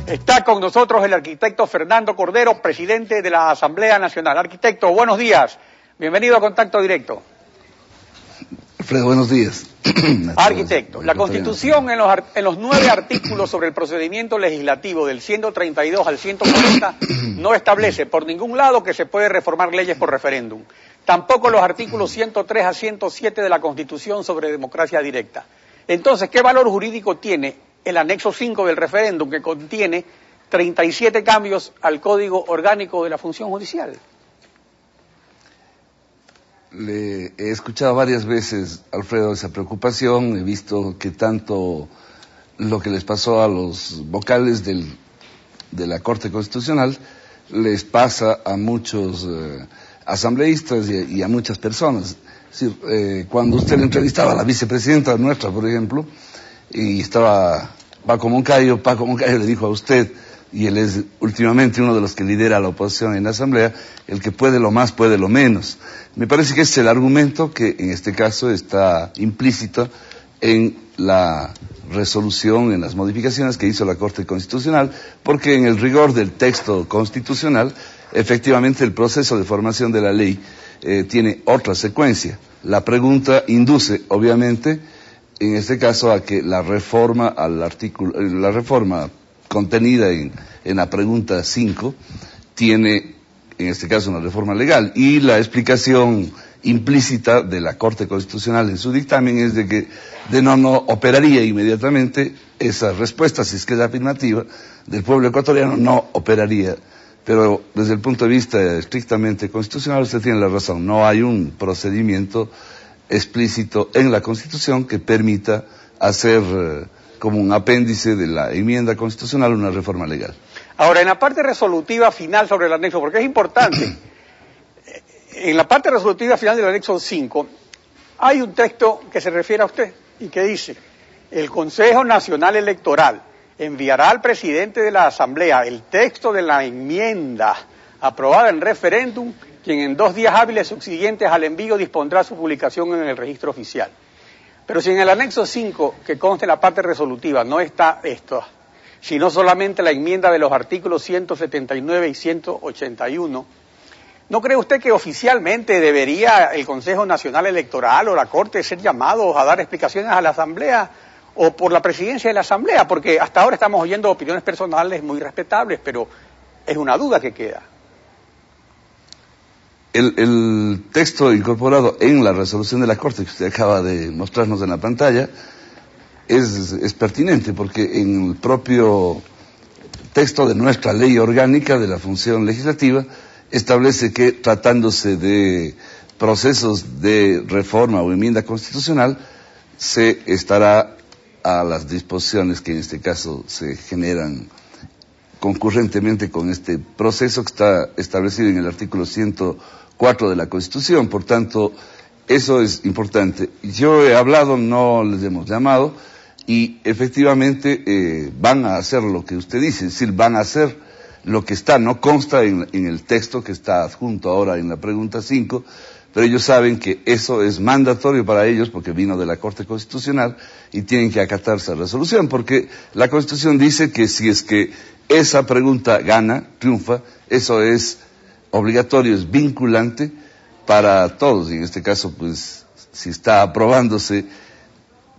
Está con nosotros el arquitecto Fernando Cordero, presidente de la Asamblea Nacional. Arquitecto, buenos días. Bienvenido a Contacto Directo. Alfredo, buenos días. Arquitecto, la Constitución en los 9 artículos sobre el procedimiento legislativo del 132 al 140 no establece por ningún lado que se puede reformar leyes por referéndum. Tampoco los artículos 103 a 107 de la Constitución sobre democracia directa. Entonces, ¿qué valor jurídico tiene el anexo 5 del referéndum, que contiene 37 cambios al Código Orgánico de la Función Judicial? Le he escuchado varias veces, Alfredo, esa preocupación. He visto que tanto lo que les pasó a los vocales de la Corte Constitucional les pasa a muchos asambleístas y a muchas personas. Es decir, cuando usted le entrevistaba a la vicepresidenta nuestra, por ejemplo, y estaba Paco Moncayo le dijo a usted, y él es últimamente uno de los que lidera la oposición en la Asamblea, el que puede lo más, puede lo menos. Me parece que ese es el argumento que en este caso está implícito en la resolución, en las modificaciones que hizo la Corte Constitucional, porque en el rigor del texto constitucional, efectivamente el proceso de formación de la ley tiene otra secuencia. La pregunta induce, obviamente, en este caso, a que la reforma contenida en la pregunta 5 tiene, en este caso, una reforma legal. Y la explicación implícita de la Corte Constitucional en su dictamen es de que no operaría inmediatamente esa respuesta, si es que es afirmativa, del pueblo ecuatoriano, no operaría. Pero desde el punto de vista estrictamente constitucional, usted tiene la razón, no hay un procedimiento explícito en la Constitución que permita hacer como un apéndice de la enmienda constitucional una reforma legal. Ahora, en la parte resolutiva final sobre el anexo, porque es importante, en la parte resolutiva final del anexo 5 hay un texto que se refiere a usted y que dice: el Consejo Nacional Electoral enviará al presidente de la Asamblea el texto de la enmienda aprobada en referéndum, quien en 2 días hábiles subsiguientes al envío dispondrá su publicación en el registro oficial. Pero si en el anexo 5, que consta en la parte resolutiva, no está esto, sino solamente la enmienda de los artículos 179 y 181, ¿no cree usted que oficialmente debería el Consejo Nacional Electoral o la Corte ser llamados a dar explicaciones a la Asamblea o por la presidencia de la Asamblea? Porque hasta ahora estamos oyendo opiniones personales muy respetables, pero es una duda que queda. El texto incorporado en la resolución de la Corte que usted acaba de mostrarnos en la pantalla es pertinente, porque en el propio texto de nuestra ley orgánica de la función legislativa establece que, tratándose de procesos de reforma o enmienda constitucional, se estará a las disposiciones que en este caso se generan concurrentemente con este proceso que está establecido en el artículo 104 de la Constitución. Por tanto, eso es importante. Yo he hablado, no les hemos llamado, y efectivamente van a hacer lo que usted dice, es decir, van a hacer lo que está, no consta en el texto que está adjunto ahora en la pregunta 5, pero ellos saben que eso es mandatorio para ellos porque vino de la Corte Constitucional y tienen que acatar esa resolución, porque la Constitución dice que si es que esa pregunta gana, triunfa, eso es obligatorio, es vinculante para todos. Y en este caso, pues, si está aprobándose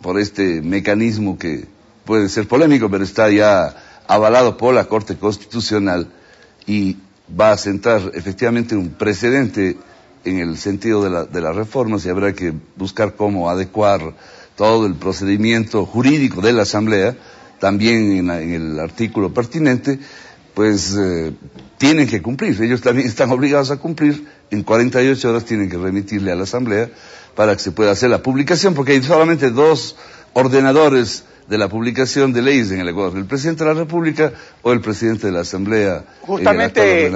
por este mecanismo que puede ser polémico, pero está ya avalado por la Corte Constitucional y va a sentar efectivamente un precedente en el sentido de las reformas, y habrá que buscar cómo adecuar todo el procedimiento jurídico de la Asamblea, también en el artículo pertinente, pues tienen que cumplir. Ellos también están obligados a cumplir. En 48 horas tienen que remitirle a la Asamblea para que se pueda hacer la publicación, porque hay solamente 2 ordenadores de la publicación de leyes en el Ecuador: el presidente de la República o el presidente de la Asamblea. Justamente,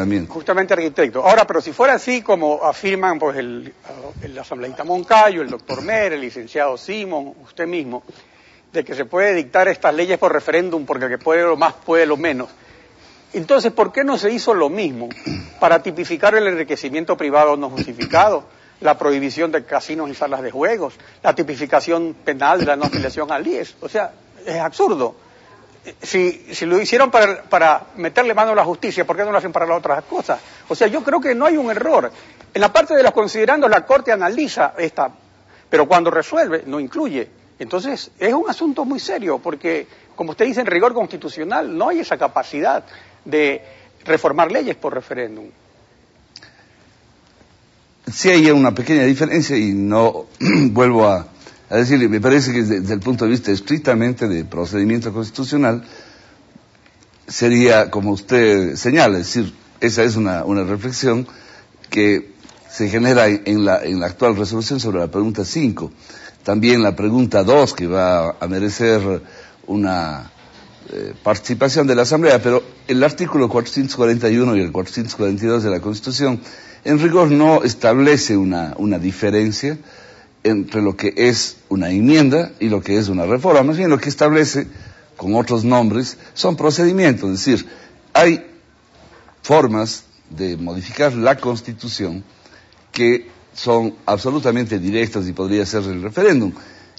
arquitecto. Ahora, pero si fuera así como afirman pues el asambleísta Moncayo, el doctor Mer, el licenciado Simón, usted mismo, de que se puede dictar estas leyes por referéndum porque el que puede lo más puede lo menos, entonces ¿por qué no se hizo lo mismo para tipificar el enriquecimiento privado no justificado, la prohibición de casinos y salas de juegos, la tipificación penal de la no afiliación al IES? O sea, es absurdo. si lo hicieron para meterle mano a la justicia, ¿por qué no lo hacen para las otras cosas? O sea, yo creo que no hay un error. En la parte de los considerandos la Corte analiza esta, pero cuando resuelve no incluye. Entonces es un asunto muy serio, porque como usted dice, en rigor constitucional no hay esa capacidad de reformar leyes por referéndum. Sí hay una pequeña diferencia y no vuelvo a decirle, me parece que desde el punto de vista estrictamente de procedimiento constitucional sería como usted señala, es decir, esa es una reflexión que se genera en la actual resolución sobre la pregunta 5. También la pregunta 2, que va a merecer una participación de la Asamblea, pero el artículo 441 y el 442 de la Constitución en rigor no establece una diferencia entre lo que es una enmienda y lo que es una reforma. Más bien lo que establece, con otros nombres, son procedimientos. Es decir, hay formas de modificar la Constitución que son absolutamente directas y podría ser el referéndum.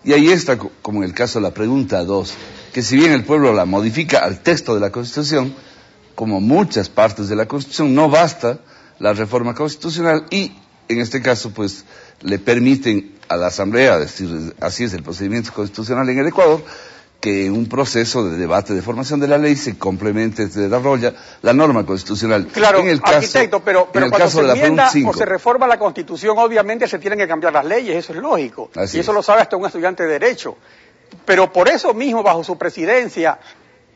Y ahí está, como en el caso de la pregunta 2, que si bien el pueblo la modifica al texto de la Constitución, como muchas partes de la Constitución, no basta la reforma constitucional y, en este caso, pues, le permiten a la Asamblea, es decir, así es el procedimiento constitucional en el Ecuador, que en un proceso de debate de formación de la ley se complemente, se desarrolla la norma constitucional. Claro, en el caso, arquitecto, pero cuando se enmienda o se reforma la Constitución, obviamente se tienen que cambiar las leyes, eso es lógico. Y eso lo sabe hasta un estudiante de Derecho. Pero por eso mismo, bajo su presidencia,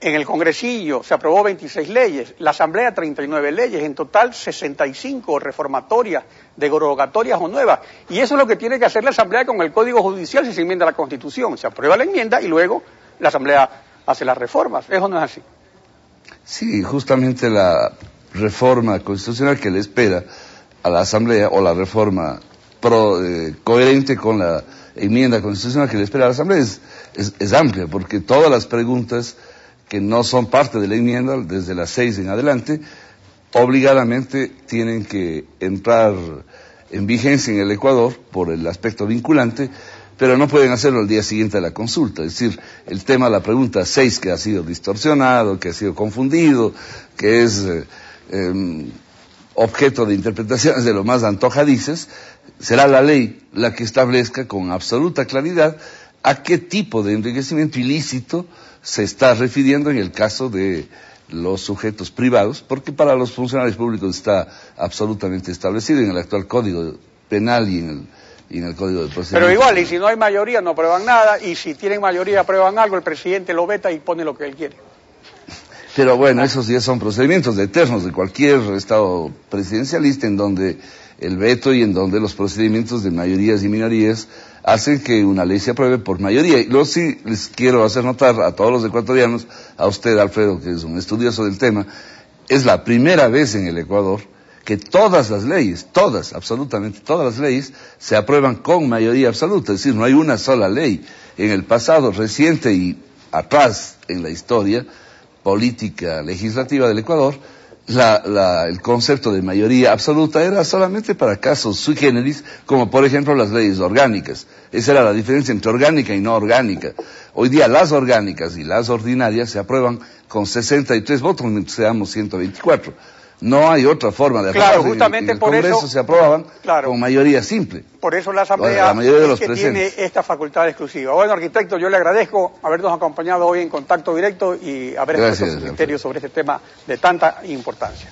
en el Congresillo se aprobó 26 leyes, la Asamblea 39 leyes, en total 65 reformatorias, derogatorias o nuevas. Y eso es lo que tiene que hacer la Asamblea con el Código Judicial si se enmienda la Constitución. Se aprueba la enmienda y luego la Asamblea hace las reformas. ¿Eso no es así? Sí, justamente la reforma constitucional que le espera a la Asamblea, o la reforma coherente con la enmienda constitucional que le espera a la Asamblea es amplia, porque todas las preguntas que no son parte de la enmienda, desde las 6 en adelante, obligadamente tienen que entrar en vigencia en el Ecuador por el aspecto vinculante, pero no pueden hacerlo al día siguiente de la consulta. Es decir, el tema de la pregunta 6, que ha sido distorsionado, que ha sido confundido, que es objeto de interpretaciones de lo más antojadizas, será la ley la que establezca con absoluta claridad a qué tipo de enriquecimiento ilícito se está refiriendo en el caso de los sujetos privados, porque para los funcionarios públicos está absolutamente establecido en el actual Código Penal y en el Código de Procedimiento. Pero igual, y si no hay mayoría no aprueban nada, y si tienen mayoría aprueban algo, el presidente lo veta y pone lo que él quiere. Pero bueno, esos ya son procedimientos eternos de cualquier estado presidencialista, en donde el veto y en donde los procedimientos de mayorías y minorías hacen que una ley se apruebe por mayoría. Y luego sí les quiero hacer notar a todos los ecuatorianos, a usted, Alfredo, que es un estudioso del tema, es la primera vez en el Ecuador que todas las leyes, todas, absolutamente todas las leyes, se aprueban con mayoría absoluta. Es decir, no hay una sola ley. En el pasado reciente y atrás en la historia política legislativa del Ecuador, el concepto de mayoría absoluta era solamente para casos sui generis, como por ejemplo las leyes orgánicas. Esa era la diferencia entre orgánica y no orgánica. Hoy día las orgánicas y las ordinarias se aprueban con 63 votos, mientras seamos 124. No hay otra forma de aprobar. Claro, justamente en el por Congreso eso se aprobaban con mayoría simple. Por eso la Asamblea la mayoría de los tiene esta facultad exclusiva. Bueno, arquitecto, yo le agradezco habernos acompañado hoy en contacto directo y haber expuesto su criterio sobre este tema de tanta importancia.